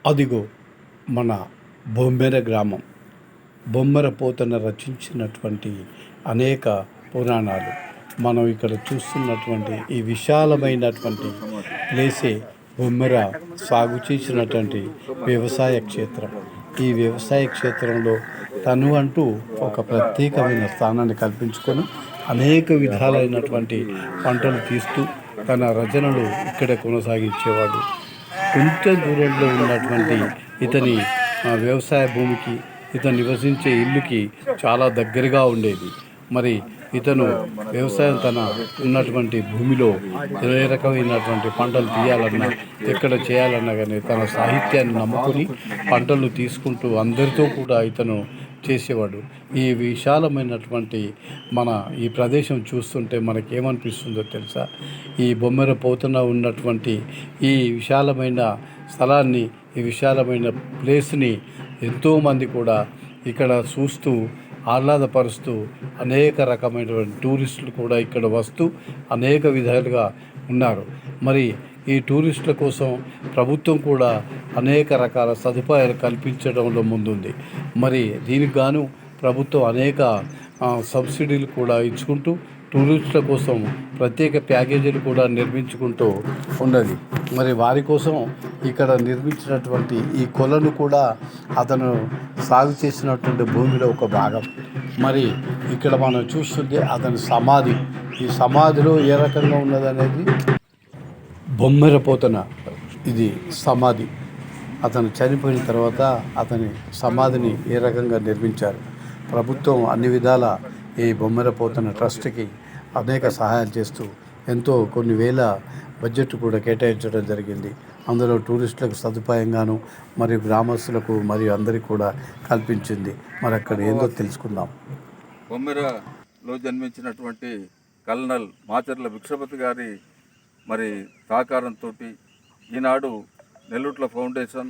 అదిగో మన బొమ్మెర గ్రామం. బొమ్మెర పోతన రచించినటువంటి అనేక పురాణాలు మనం ఇక్కడ చూస్తున్నటువంటి ఈ విశాలమైనటువంటి ప్లేసే బొమ్మెర సాగు చేసినటువంటి వ్యవసాయ క్షేత్రం. ఈ వ్యవసాయ క్షేత్రంలో తను అంటూ ఒక ప్రత్యేకమైన స్థానాన్ని కల్పించుకొని అనేక విధాలైనటువంటి పంటలు తీస్తూ తన రచనలు ఇక్కడ కొనసాగించేవాడు. కొంచెం దూరంలో ఉన్నటువంటి ఇతని వ్యవసాయ భూమికి ఇతను నివసించే ఇల్లుకి చాలా దగ్గరగా ఉండేది. మరి ఇతను వ్యవసాయం తన ఉన్నటువంటి భూమిలో ఏ రకమైనటువంటి పంటలు తీయాలన్నా ఎక్కడ చేయాలన్నా కానీ తన సాహిత్యాన్ని నమ్ముకొని పంటలు తీసుకుంటూ అందరితో కూడా ఇతను చేసేవాడు. ఈ విశాలమైనటువంటి మన ఈ ప్రదేశం చూస్తుంటే మనకేమనిపిస్తుందో తెలుసా? ఈ బొమ్మెర పోతున్న ఉన్నటువంటి ఈ విశాలమైన స్థలాన్ని, ఈ విశాలమైన ప్లేస్ని ఎంతోమంది కూడా ఇక్కడ చూస్తూ ఆహ్లాదపరుస్తూ అనేక రకమైనటువంటి టూరిస్టులు కూడా ఇక్కడ వస్తూ అనేక విధాలుగా ఉన్నారు. మరి ఈ టూరిస్టుల కోసం ప్రభుత్వం కూడా అనేక రకాల సదుపాయాలు కల్పించడంలో ముందుంది. మరి దీనికి గాను ప్రభుత్వం అనేక సబ్సిడీలు కూడా ఇచ్చుకుంటూ టూరిస్టుల కోసం ప్రత్యేక ప్యాకేజీలు కూడా నిర్మించుకుంటూ ఉన్నది. మరి వారి కోసం ఇక్కడ నిర్మించినటువంటి ఈ కొలను కూడా అతను సాగు చేసినటువంటి భూమిలో ఒక భాగం. మరి ఇక్కడ మనం చూస్తుంటే అతని సమాధి, ఈ సమాధిలో ఏ రకంగా ఉన్నదనేది బొమ్మెర పోతన ఇది సమాధి. అతను చనిపోయిన తర్వాత అతని సమాధిని ఏ రకంగా నిర్మించారు. ప్రభుత్వం అన్ని విధాల ఈ బొమ్మెర పోతన ట్రస్ట్కి అనేక సహాయాలు చేస్తూ ఎంతో కొన్ని వేల బడ్జెట్ కూడా కేటాయించడం జరిగింది. అందులో టూరిస్టులకు సదుపాయంగాను మరియు గ్రామస్తులకు మరియు అందరికీ కూడా కల్పించింది. మరి అక్కడ ఏందో తెలుసుకుందాం. బొమ్మెరలో జన్మించినటువంటి కల్నల్ మాచర్ల భిక్షపతి గారి మరి సహకారంతో ఈనాడు నెల్లుట్ల ఫౌండేషన్,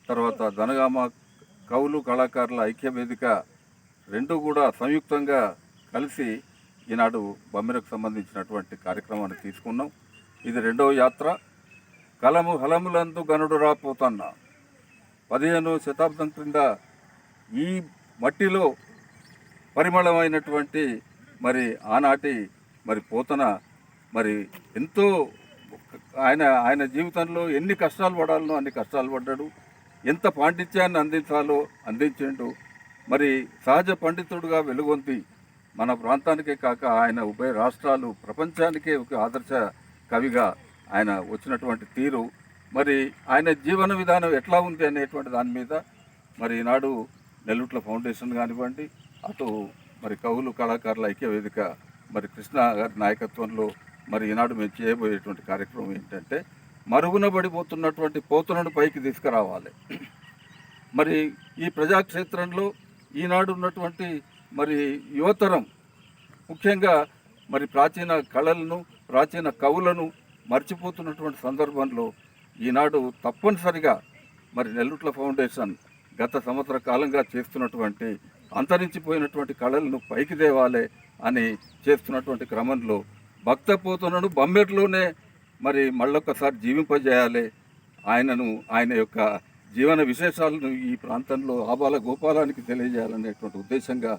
తర్వాత ధనగామ కవులు కళాకారుల ఐక్య వేదిక రెండు కూడా సంయుక్తంగా కలిసి ఈనాడు బొమ్మెరకు సంబంధించినటువంటి కార్యక్రమాన్ని తీసుకున్నాం. ఇది రెండవ యాత్ర. కలము హలములందు గనుడు రాపోతన్న 15వ శతాబ్దం క్రింద ఈ మట్టిలో పరిమళమైనటువంటి మరి ఆనాటి మరి పోతన మరి ఎంతో ఆయన జీవితంలో ఎన్ని కష్టాలు పడాలనో అన్ని కష్టాలు పడ్డాడు. ఎంత పాండిత్యాన్ని అందించాలో అందించిండు. మరి సహజ పండితుడుగా వెలుగొంది మన ప్రాంతానికే కాక ఆయన ఉభయ రాష్ట్రాలు ప్రపంచానికే ఒక ఆదర్శ కవిగా ఆయన వచ్చినటువంటి తీరు, మరి ఆయన జీవన విధానం ఎట్లా ఉంది అనేటువంటి దాని మీద మరి ఈనాడు నెల్లుట్ల ఫౌండేషన్ కానివ్వండి, అటు మరి కవులు కళాకారుల ఐక్య వేదిక మరి కృష్ణ గారి నాయకత్వంలో మరి ఈనాడు మేము చేయబోయేటువంటి కార్యక్రమం ఏంటంటే మరుగున పడిపోతున్నటువంటి పోతులను పైకి తీసుకురావాలి. మరి ఈ ప్రజాక్షేత్రంలో ఈనాడు ఉన్నటువంటి మరి యువతరం ముఖ్యంగా మరి ప్రాచీన కళలను, ప్రాచీన కవులను మర్చిపోతున్నటువంటి సందర్భంలో ఈనాడు తప్పనిసరిగా మరి నెల్లుట్ల ఫౌండేషన్ గత సంవత్సర కాలంగా చేస్తున్నటువంటి అంతరించిపోయినటువంటి కళలను పైకి తేవాలి అని చేస్తున్నటువంటి క్రమంలో భక్త పోతనను బొమ్మెరలోనే మరి మళ్ళొక్కసారి జీవింపజేయాలి, ఆయన యొక్క జీవన విశేషాలను ఈ ప్రాంతంలో ఆబాల గోపాలానికి తెలియజేయాలనేటువంటి ఉద్దేశంగా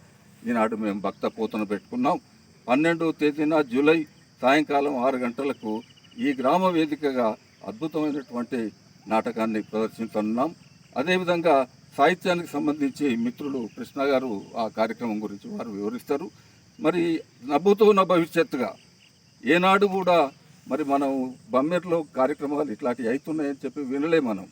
ఈనాడు మేము భక్త పోతన పెట్టుకున్నాం. 12వ తేదీన జూలై సాయంకాలం 6 గంటలకు ఈ గ్రామ వేదికగా అద్భుతమైనటువంటి నాటకాన్ని ప్రదర్శిస్తున్నాం. అదేవిధంగా సాహిత్యానికి సంబంధించి మిత్రులు కృష్ణ గారు ఆ కార్యక్రమం గురించి వారు వివరిస్తారు. మరి నభూతో న భవిష్యత్తుగా ఏనాడు కూడా మరి మనం బొమ్మెరలో కార్యక్రమాలు ఇట్లాంటివి అవుతున్నాయని చెప్పి వినలే. మనం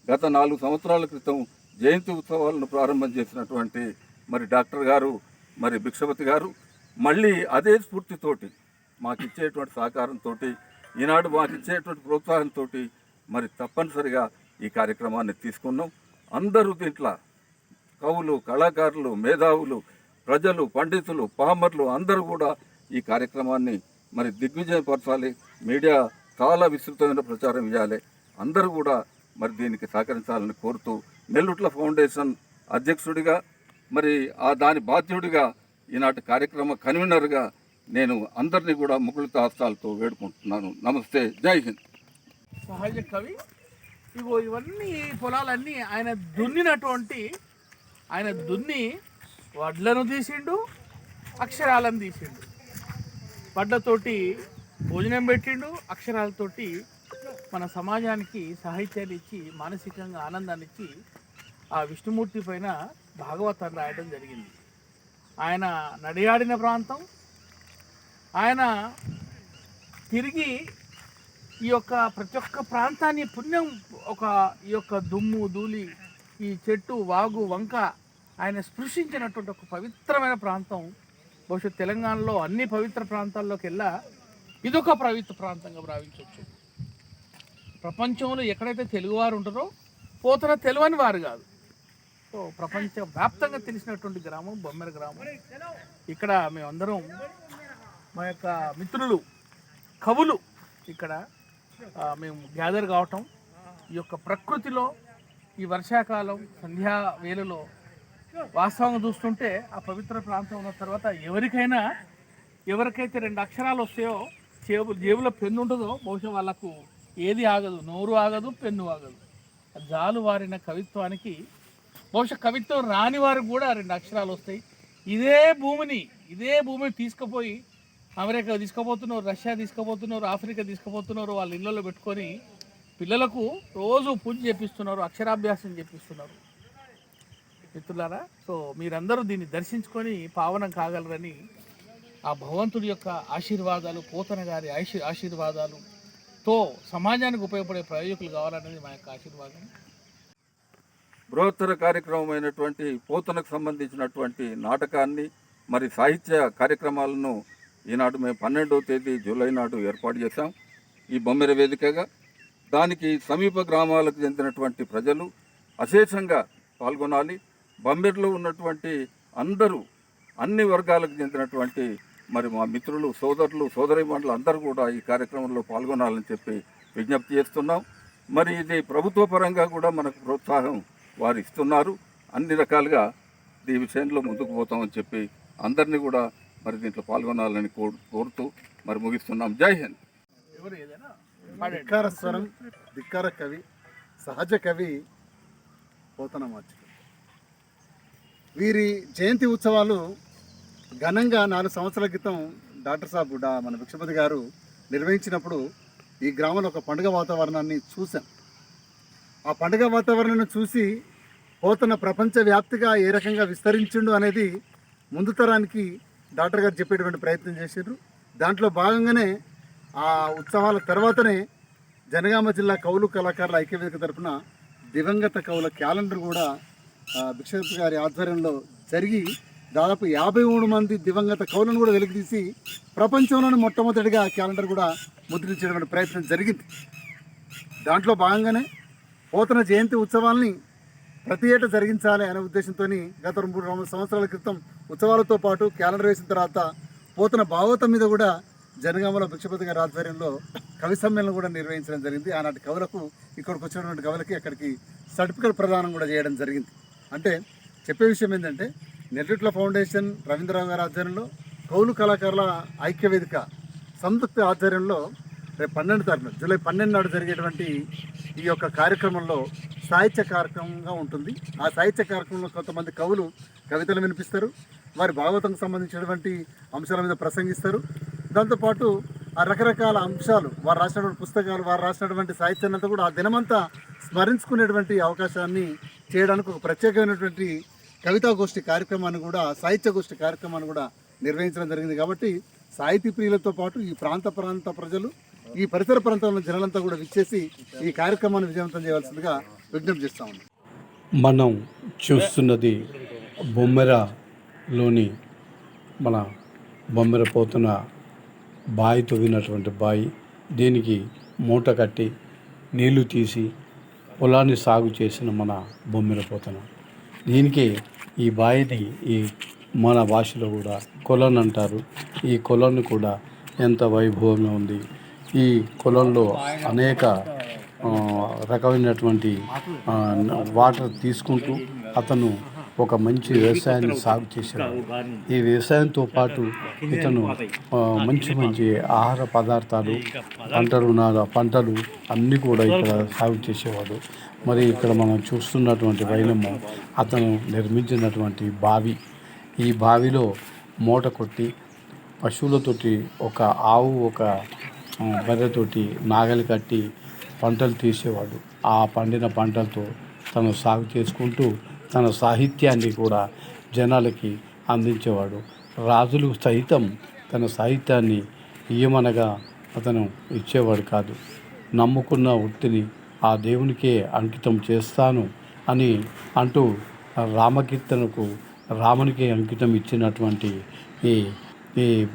గత 4 సంవత్సరాల క్రితం జయంతి ఉత్సవాలను ప్రారంభం చేసినటువంటి మరి డాక్టర్ గారు మరి భిక్షపతి గారు మళ్ళీ అదే స్ఫూర్తితోటి మాకు ఇచ్చేటువంటి సహకారంతో ఈనాడు మాకు ఇచ్చేటువంటి ప్రోత్సాహంతో మరి తప్పనిసరిగా ఈ కార్యక్రమాన్ని తీసుకున్నాం. అందరూ దీంట్లో కవులు, కళాకారులు, మేధావులు, ప్రజలు, పండితులు, పామర్లు అందరూ కూడా ఈ కార్యక్రమాన్ని మరి దిగ్విజయపరచాలి. మీడియా చాలా విస్తృతమైన ప్రచారం ఇవ్వాలి. అందరూ కూడా మరి దీనికి సహకరించాలని కోరుతూ నెల్లుట్ల ఫౌండేషన్ అధ్యక్షుడిగా మరి దాని బాధ్యుడిగా ఈనాటి కార్యక్రమ కన్వీనర్గా నేను అందరినీ కూడా ముకుళిత హస్తాలతో వేడుకుంటున్నాను. నమస్తే, జై హింద్. సహజ కవి ఇగో ఇవన్నీ పొలాలన్నీ ఆయన దున్నినటువంటి, ఆయన దున్ని వడ్లను తీసిండు, అక్షరాలను తీసిండు. వడ్లతోటి భోజనం పెట్టిండు, అక్షరాలతోటి మన సమాజానికి సాహిత్యాన్ని ఇచ్చి మానసికంగా ఆనందాన్ని ఇచ్చి ఆ విష్ణుమూర్తి పైన భాగవతాన్ని రాయడం జరిగింది. ఆయన నడియాడిన ప్రాంతం, ఆయన తిరిగి ఈ యొక్క ప్రతి ఒక్క ప్రాంతాన్ని పుణ్యం, ఈ యొక్క దుమ్ము ధూళి, ఈ చెట్టు వాగు వంక ఆయన స్పృశించినటువంటి ఒక పవిత్రమైన ప్రాంతం. బహుశా తెలంగాణలో అన్ని పవిత్ర ప్రాంతాల్లోకి వెళ్ళా ఇదొక పవిత్ర ప్రాంతంగా భావించవచ్చు. ప్రపంచంలో ఎక్కడైతే తెలుగువారు ఉంటారో పోతన తెలియని వారు కాదు. సో ప్రపంచ వ్యాప్తంగా తెలిసినటువంటి గ్రామం బొమ్మెర గ్రామం. ఇక్కడ మేమందరం మా యొక్క మిత్రులు కవులు ఇక్కడ మేము గ్యాదర్ కావటం, ఈ యొక్క ప్రకృతిలో ఈ వర్షాకాలం సంధ్యా వేళలో వాస్తవంగా చూస్తుంటే ఆ పవిత్ర ప్రాంతం ఉన్న తర్వాత ఎవరికైతే 2 అక్షరాలు వస్తాయో, జేబులో పెన్ను ఉంటుందో బహుశా వాళ్ళకు ఏది ఆగదు, నోరు ఆగదు, పెన్ను ఆగదు. జాలు వారిన కవిత్వానికి బహుశా కవిత్వం రాని వారికి కూడా 2 అక్షరాలు వస్తాయి. ఇదే భూమిని తీసుకుపోయి అమెరికా తీసుకుపోతున్నారు, రష్యా తీసుకుపోతున్నారు, ఆఫ్రికా తీసుకుపోతున్నారు. వాళ్ళ ఇళ్ళలో పెట్టుకొని పిల్లలకు రోజు పూజ చేపిస్తున్నారు, అక్షరాభ్యాసం చేపిస్తున్నారు. మిత్రులారా, సో మీరందరూ దీన్ని దర్శించుకొని పావనం కాగలరని ఆ భగవంతుడి యొక్క ఆశీర్వాదాలు, పోతన గారి ఆశీర్వాదాలుతో సమాజానికి ఉపయోగపడే ప్రయోజకులు కావాలనేది మా యొక్క ఆశీర్వాదం. బృహత్తర కార్యక్రమమైనటువంటి పోతనకు సంబంధించినటువంటి నాటకాన్ని మరి సాహిత్య కార్యక్రమాలను ఈనాడు మేము 12వ తేదీ జూలై నాడు ఏర్పాటు చేశాం ఈ బొమ్మెర వేదికగా. దానికి సమీప గ్రామాలకు చెందినటువంటి ప్రజలు అశేషంగా పాల్గొనాలి. బొమ్మెరలో ఉన్నటువంటి అందరూ, అన్ని వర్గాలకు చెందినటువంటి మరి మా మిత్రులు, సోదరులు, సోదరీమణులు అందరూ కూడా ఈ కార్యక్రమంలో పాల్గొనాలని చెప్పి విజ్ఞప్తి చేస్తున్నాం. మరి ఇది ప్రభుత్వ పరంగా కూడా మనకు ప్రోత్సాహం వారు ఇస్తున్నారు. అన్ని రకాలుగా ఈ విషయంలో ముందుకు పోతామని చెప్పి అందరినీ కూడా మరి దీంట్లో పాల్గొనాలని కోరుతూ మరి ముగిస్తున్నాం. జై హింద్. ధిక్కార స్వరం, ధిక్కార కవి, సహజ కవి పోతన మాచిక. వీరి జయంతి ఉత్సవాలు ఘనంగా 4 సంవత్సరాల క్రితం డాక్టర్ సాబ్ మన భిక్షపతి గారు నిర్వహించినప్పుడు ఈ గ్రామంలో ఒక పండుగ వాతావరణాన్ని చూశాం. ఆ పండుగ వాతావరణాన్ని చూసి పోతన ప్రపంచవ్యాప్తిగా ఏ రకంగా విస్తరించిండు అనేది ముందు తరానికి డాక్టర్ గారు చెప్పేటువంటి ప్రయత్నం చేశారు. దాంట్లో భాగంగానే ఆ ఉత్సవాల తర్వాతనే జనగామ జిల్లా కవులు కళాకారుల ఐక్యవేదిక తరఫున దివంగత కవుల క్యాలెండర్ కూడా భిక్షపతి గారి ఆధ్వర్యంలో జరిగి దాదాపు 53 మంది దివంగత కవులను కూడా వెలికితీసి ప్రపంచంలోని మొట్టమొదటిగా క్యాలెండర్ కూడా ముద్రించేటువంటి ప్రయత్నం జరిగింది. దాంట్లో భాగంగానే పోతన జయంతి ఉత్సవాల్ని ప్రతి ఏటా జరిగించాలి అనే ఉద్దేశంతో గత 3 సంవత్సరాల క్రితం ఉత్సవాలతో పాటు క్యాలెండర్ వేసిన తర్వాత పోతన భాగవతం మీద కూడా జనగామలో భిక్షపతి గారి ఆధ్వర్యంలో కవి సమ్మేళనం కూడా నిర్వహించడం జరిగింది. ఆనాటి కవులకు, ఇక్కడికి వచ్చినటువంటి కవులకి అక్కడికి సర్టిఫికేట్ ప్రదానం కూడా చేయడం జరిగింది. అంటే చెప్పే విషయం ఏంటంటే నెల్లూట్ల ఫౌండేషన్ రవీంద్రరావు గారి ఆధ్వర్యంలో కవులు కళాకారుల ఐక్యవేదిక సంయుక్త ఆధ్వర్యంలో రేపు 12 తారీఖు జూలై 12 నాడు జరిగేటువంటి ఈ యొక్క కార్యక్రమంలో సాహిత్య కార్యక్రమంగా ఉంటుంది. ఆ సాహిత్య కార్యక్రమంలో కొంతమంది కవులు కవితలు వినిపిస్తారు, వారి భాగవతంకు సంబంధించినటువంటి అంశాల మీద ప్రసంగిస్తారు. దాంతోపాటు ఆ రకరకాల అంశాలు, వారు రాసినటువంటి పుస్తకాలు, వారు రాసినటువంటి సాహిత్యాన్ని అంతా కూడా ఆ దినమంతా స్మరించుకునేటువంటి అవకాశాన్ని చేయడానికి ఒక ప్రత్యేకమైనటువంటి కవితా గోష్ఠి కార్యక్రమాన్ని కూడా, సాహిత్య గోష్ఠి కార్యక్రమాన్ని కూడా నిర్వహించడం జరిగింది. కాబట్టి సాహితీ ప్రియులతో పాటు ఈ ప్రాంత ప్రజలు, ఈ పరిసర ప్రాంతాల జనాలంతా కూడా విచ్చేసి ఈ కార్యక్రమాన్ని విజయవంతం చేయవలసిందిగా విజ్ఞప్తి చేస్తా ఉన్నాం. మనం చూస్తున్నది బొమ్మెరలోని మన బొమ్మెర పోతున్న బావి తవ్వినటువంటి బావి. దీనికి మూట కట్టి నీళ్లు తీసి పొలాన్ని సాగు చేసిన మన బొమ్మెర పోతన. దీనికి ఈ బావిని ఈ మన భాషలో కూడా కొలను అంటారు. ఈ కొలను కూడా ఎంత వైభవంగా ఉంది. ఈ కొలంలో అనేక రకమైనటువంటి వాటర్ తీసుకుంటూ అతను ఒక మంచి వ్యవసాయాన్ని సాగు చేసేవాడు. ఈ వ్యవసాయంతో పాటు ఇతను మంచి మంచి ఆహార పదార్థాలు, పంటలు అన్నీ కూడా ఇక్కడ సాగు చేసేవాడు. మరి ఇక్కడ మనం చూస్తున్నటువంటి వైనము అతను నిర్మించినటువంటి బావి. ఈ బావిలో మూట కొట్టి పశువులతోటి, ఒక ఆవు ఒక బర్రెతోటి నాగలి కట్టి పంటలు తీసేవాడు. ఆ పండిన పంటలతో తను సాగు చేసుకుంటూ తన సాహిత్యాన్ని కూడా జనాలకి అందించేవాడు. రాజులు సైతం తన సాహిత్యాన్ని ఇయ్యమనగా అతను ఇచ్చేవాడు కాదు. నమ్ముకున్న వృత్తిని ఆ దేవునికే అంకితం చేస్తాను అని అంటూ రామకీర్తనకు రామునికే అంకితం ఇచ్చినటువంటి ఈ ఈ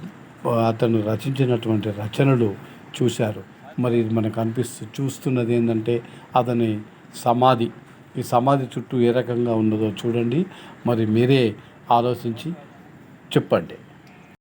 అతను రచించినటువంటి రచనలు చూశారు. మరి ఇది మనకు చూస్తున్నది ఏంటంటే అతని సమాధి. ఈ సమాధి చుట్టూ ఏ రకంగా ఉన్నదో చూడండి. మరి మీరే ఆలోచించి చెప్పండి.